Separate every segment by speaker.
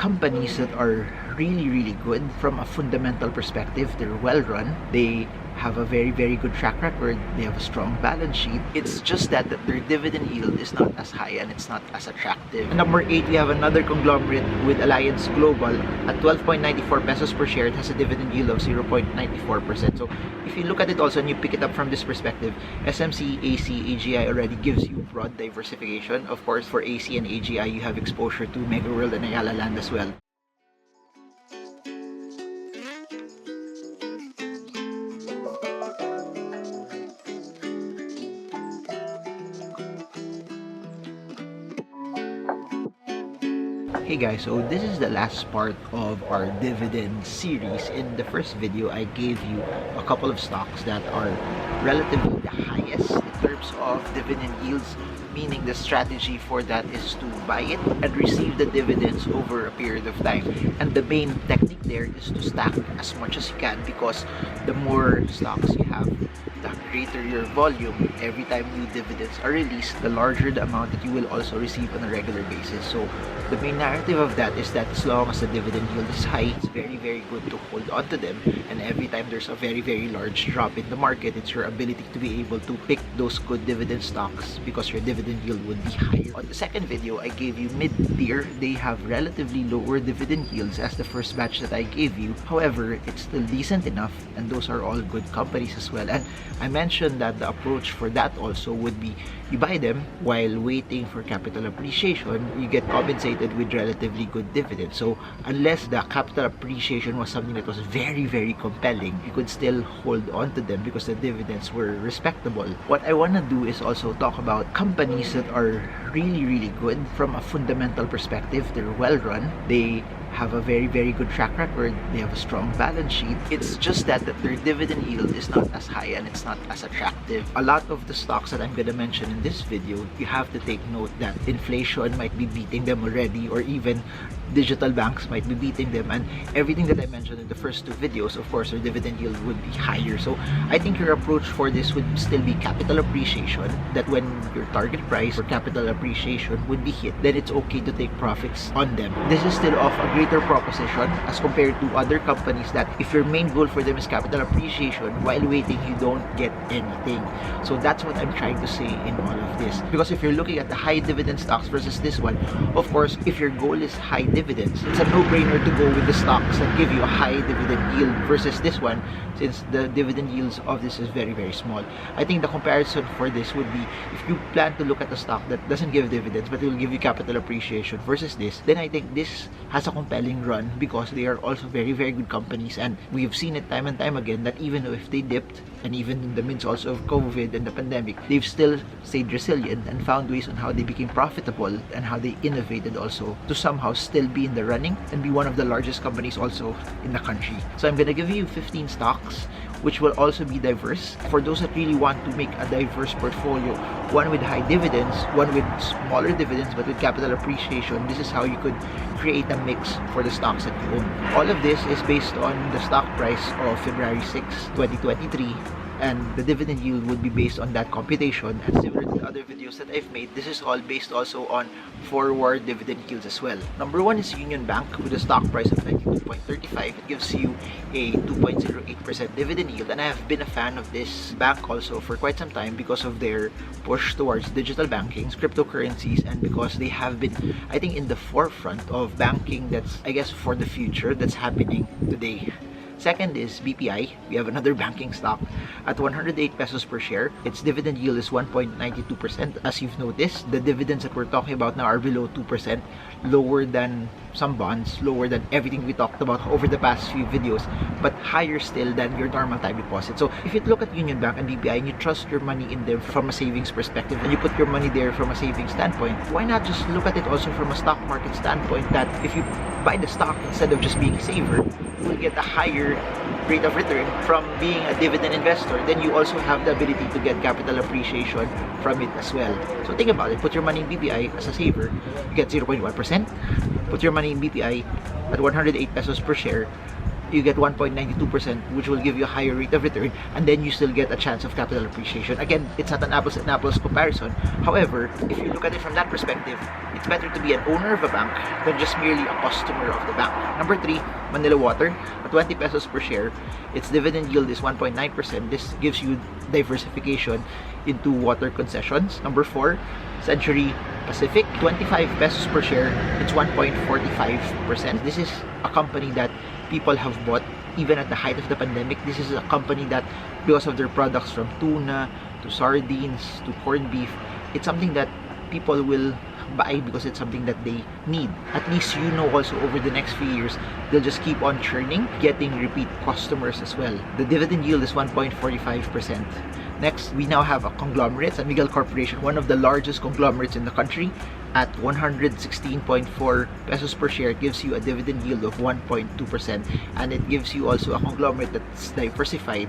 Speaker 1: companies that are really good from a fundamental perspective. They're well run. They have a very good track record. They have a strong balance sheet. It's just that their dividend yield is not as high and it's not as attractive. And number 8, we have another conglomerate with Alliance Global at 12.94 pesos per share. It has a dividend yield of 0.94%. So if you look at it also and you pick it up from this perspective, SMC, AC, AGI already gives you broad diversification. Of course, for AC and AGI, you have exposure to Mega World and Ayala Land as well. Hey guys, so this is the last part of our dividend series. In the first video, I gave you a couple of stocks that are relatively the highest in terms of dividend yields, meaning the strategy for that is to buy it and receive the dividends over a period of time. And the main technique there is to stack as much as you can, because the more stocks you have, the greater your volume. Every time new dividends are released, the larger the amount that you will also receive on a regular basis. So the main narrative of that is that as long as the dividend yield is high, it's very good to hold on to them. And every time there's a very large drop in the market, it's your ability to be able to pick those good dividend stocks because your dividend yield would be higher. On the second video, I gave you mid-tier. They have relatively lower dividend yields as the first batch that I gave you. However, it's still decent enough, and those are all good companies as well. And I mentioned that the approach for that also would be you buy them while waiting for capital appreciation. You get compensated with relatively good dividends. So unless the capital appreciation was something that was very compelling, you could still hold on to them because the dividends were respectable. What I want to do is also talk about companies that are really good from a fundamental perspective. They're well run. They have a very good track record. They have a strong balance sheet. It's just that their dividend yield is not as high and it's not as attractive. A lot of the stocks that I'm going to mention in this video, you have to take note that inflation might be beating them already, or even digital banks might be beating them, and everything that I mentioned in the first two videos, of course, their dividend yield would be higher. So I think your approach for this would still be capital appreciation, that when your target price for capital appreciation would be hit, then it's okay to take profits on them. This is still of a greater proposition as compared to other companies that if your main goal for them is capital appreciation, while waiting you don't get anything. So that's what I'm trying to say in all of this. Because if you're looking at the high dividend stocks versus this one, of course, if your goal is high dividends, it's a no-brainer to go with the stocks that give you a high dividend yield versus this one, since the dividend yields of this is very small. I think the comparison for this would be, if you plan to look at a stock that doesn't give dividends but will give you capital appreciation versus this, then I think this has a compelling run because they are also very good companies. And we've seen it time and time again that even if they dipped, and even in the midst also of COVID and the pandemic, they've still stayed resilient and found ways on how they became profitable and how they innovated also to somehow still be in the running and be one of the largest companies also in the country. So I'm gonna give you 15 stocks which will also be diverse for those that really want to make a diverse portfolio, one with high dividends, one with smaller dividends but with capital appreciation. This is how you could create a mix for the stocks that you own. All of this is based on the stock price of February 6, 2023, and the dividend yield would be based on that computation. And similar to the other videos that I've made, this is all based also on forward dividend yields as well. Number 1 is Union Bank with a stock price of 92.35. It gives you a 2.08% dividend yield, and I have been a fan of this bank also for quite some time because of their push towards digital banking, cryptocurrencies, and because they have been, I think, in the forefront of banking that's, I guess, for the future that's happening today. Second is BPI. We have another banking stock at 108 pesos per share. Its dividend yield is 1.92%. As you've noticed, the dividends that we're talking about now are below 2%, lower than some bonds, lower than everything we talked about over the past few videos, but higher still than your normal time deposit. So if you look at Union Bank and BPI and you trust your money in them from a savings perspective, and you put your money there from a savings standpoint, why not just look at it also from a stock market standpoint, that if you buy the stock instead of just being a saver, you will get a higher rate of return from being a dividend investor. Then you also have the ability to get capital appreciation from it as well. So think about it. Put your money in BPI as a saver, you get 0.1%. Put your money in BPI at 108 pesos per share, you get 1.92%, which will give you a higher rate of return, and then you still get a chance of capital appreciation. Again, it's not an apples and apples comparison. However, if you look at it from that perspective, it's better to be an owner of a bank than just merely a customer of the bank. Number 3, Manila Water, at 20 pesos per share. Its dividend yield is 1.9%. This gives you diversification into water concessions. Number 4, Century Pacific, 25 pesos per share. It's 1.45%. This is a company that people have bought even at the height of the pandemic. This is a company that, because of their products from tuna to sardines to corned beef, it's something that people will buy because it's something that they need. At least you know also over the next few years, they'll just keep on churning, getting repeat customers as well. The dividend yield is 1.45%. Next, we now have a conglomerate, San Miguel Corporation, one of the largest conglomerates in the country. At 116.4 pesos per share, it gives you a dividend yield of 1.2%, and it gives you also a conglomerate that's diversified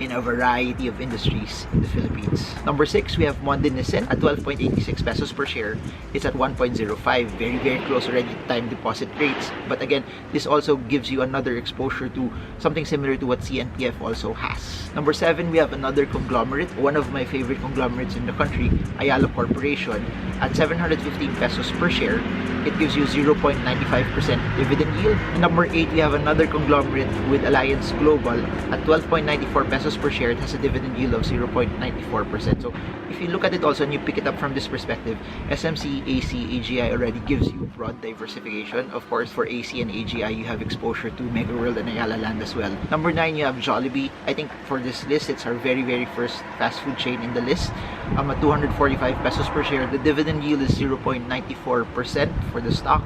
Speaker 1: in a variety of industries in the Philippines. Number 6, we have Muntinlupa at 12.86 pesos per share. It's at 1.05, very close already to time deposit rates. But again, this also gives you another exposure to something similar to what CNPF also has. Number 7, we have another conglomerate, one of my favorite conglomerates in the country, Ayala Corporation, at 715 pesos per share. It gives you 0.95% dividend yield. And number 8, we have another conglomerate with Alliance Global at 12.94 pesos per share. It has a dividend yield of 0.94%. So if you look at it also and you pick it up from this perspective, SMC, AC, AGI already gives you broad diversification. Of course, for AC and AGI, you have exposure to Mega World and Ayala Land as well. Number 9, you have Jollibee. I think for this list, it's our very first fast food chain in the list. At 245 pesos per share. The dividend yield is 0.94% for the stock.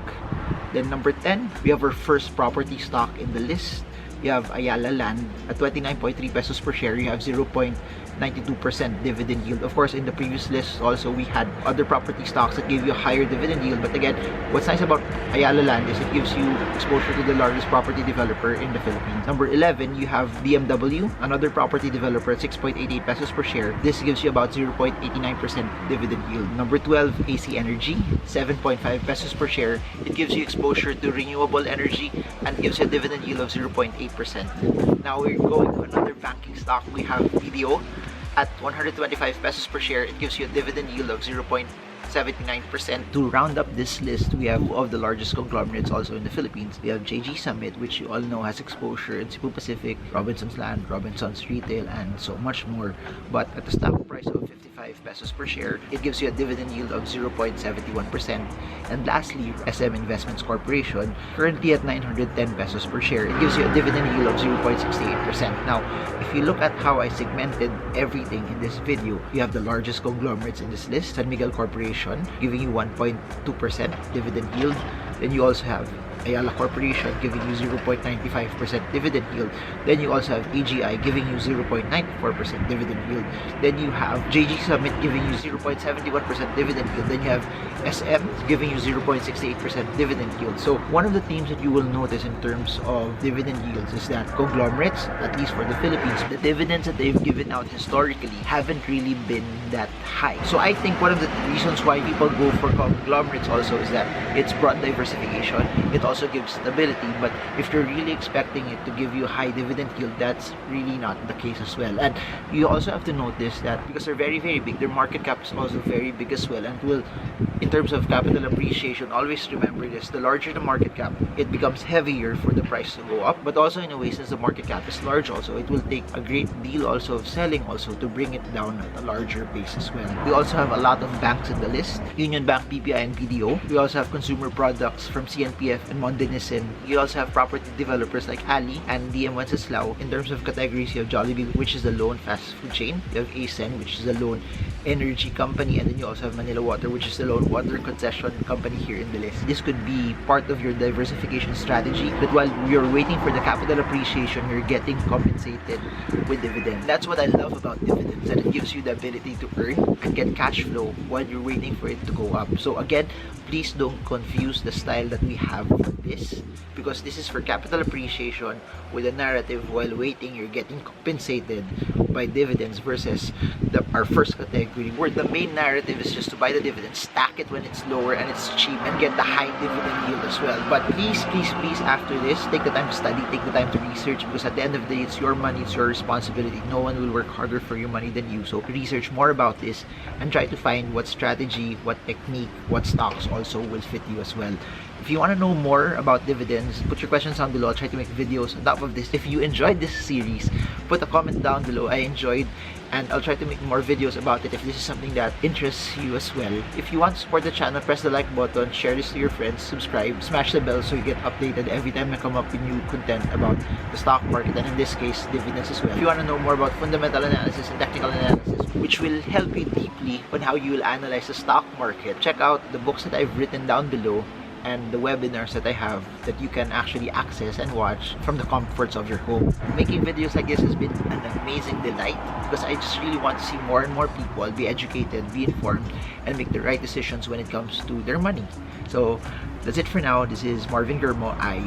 Speaker 1: Then number 10, we have our first property stock in the list. You have Ayala Land at 29.3 pesos per share. You have 0.92% dividend yield. Of course, in the previous list also we had other property stocks that give you a higher dividend yield. But again, what's nice about Ayala Land is it gives you exposure to the largest property developer in the Philippines. Number 11, you have BMW, another property developer at 6.88 pesos per share. This gives you about 0.89% dividend yield. Number 12, AC Energy, 7.5 pesos per share. It gives you exposure to renewable energy and gives you a dividend yield of 0.8%. Now we're going to another banking stock. We have PDO at 125 pesos per share. It gives you a dividend yield of 0.79%. To round up this list, we have of the largest conglomerates also in the Philippines. We have JG Summit, which you all know has exposure in Cebu Pacific, Robinsons Land, Robinsons Retail, and so much more. But at the stock price of 55 pesos per share, it gives you a dividend yield of 0.71%. And lastly, SM Investments Corporation, currently at 910 pesos per share, it gives you a dividend yield of 0.68%. Now, if you look at how I segmented everything in this video, you have the largest conglomerates in this list, San Miguel Corporation, giving you 1.2% dividend yield. Then you also have Ayala Corporation giving you 0.95% dividend yield. Then you also have AGI giving you 0.94% dividend yield. Then you have JG Summit giving you 0.71% dividend yield. Then you have SM giving you 0.68% dividend yield. So one of the themes that you will notice in terms of dividend yields is that conglomerates, at least for the Philippines, the dividends that they've given out historically haven't really been that high. So I think one of the reasons why people go for conglomerates also is that it's broad diversification. It also gives stability, but if you're really expecting it to give you a high dividend yield, that's really not the case as well. And you also have to notice that because they're very big, their market cap is also very big as well. And will, in terms of capital appreciation, always remember this: the larger the market cap, it becomes heavier for the price to go up. But also in a way, since the market cap is large also, it will take a great deal also of selling also to bring it down at a larger base as well. We also have a lot of banks in the list: Union Bank, BPI, and PDO. We also have consumer products from CNPF and Muntinlupa. You also have property developers like Ali and DM Wenceslao. In terms of categories, you have Jollibee, which is a lone fast food chain. You have ASEN, which is a lone energy company, and then you also have Manila Water, which is the lone water concession company here in the list. This could be part of your diversification strategy, that while you're waiting for the capital appreciation, you're getting compensated with dividend. That's what I love about dividends, that it gives you the ability to earn and get cash flow while you're waiting for it to go up. So again, please don't confuse the style that we have for this, because this is for capital appreciation with a narrative while waiting you're getting compensated by dividends, versus our first category, winning word. The main narrative is just to buy the dividend, stack it when it's lower and it's cheap, and get the high dividend yield as well. But please, please, please, after this, take the time to study, take the time to research, because at the end of the day, it's your money, it's your responsibility. No one will work harder for your money than you. So research more about this and try to find what strategy, what technique, what stocks also will fit you as well. If you want to know more about dividends, put your questions down below. I'll try to make videos on top of this. If you enjoyed this series, put a comment down below. I enjoyed, and I'll try to make more videos about it if this is something that interests you as well. If you want to support the channel, press the like button, share this to your friends, subscribe, smash the bell so you get updated every time I come up with new content about the stock market, and in this case, dividends as well. If you want to know more about fundamental analysis and technical analysis, which will help you deeply on how you will analyze the stock market, check out the books that I've written down below and the webinars that I have that you can actually access and watch from the comforts of your home. Making videos like this has been an amazing delight, because I just really want to see more and more people be educated, be informed, and make the right decisions when it comes to their money. So that's it for now. This is marvingermo. I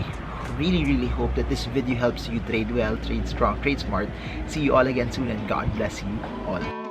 Speaker 1: really hope that this video helps you trade well, trade strong, trade smart. See you all again soon, and God bless you all.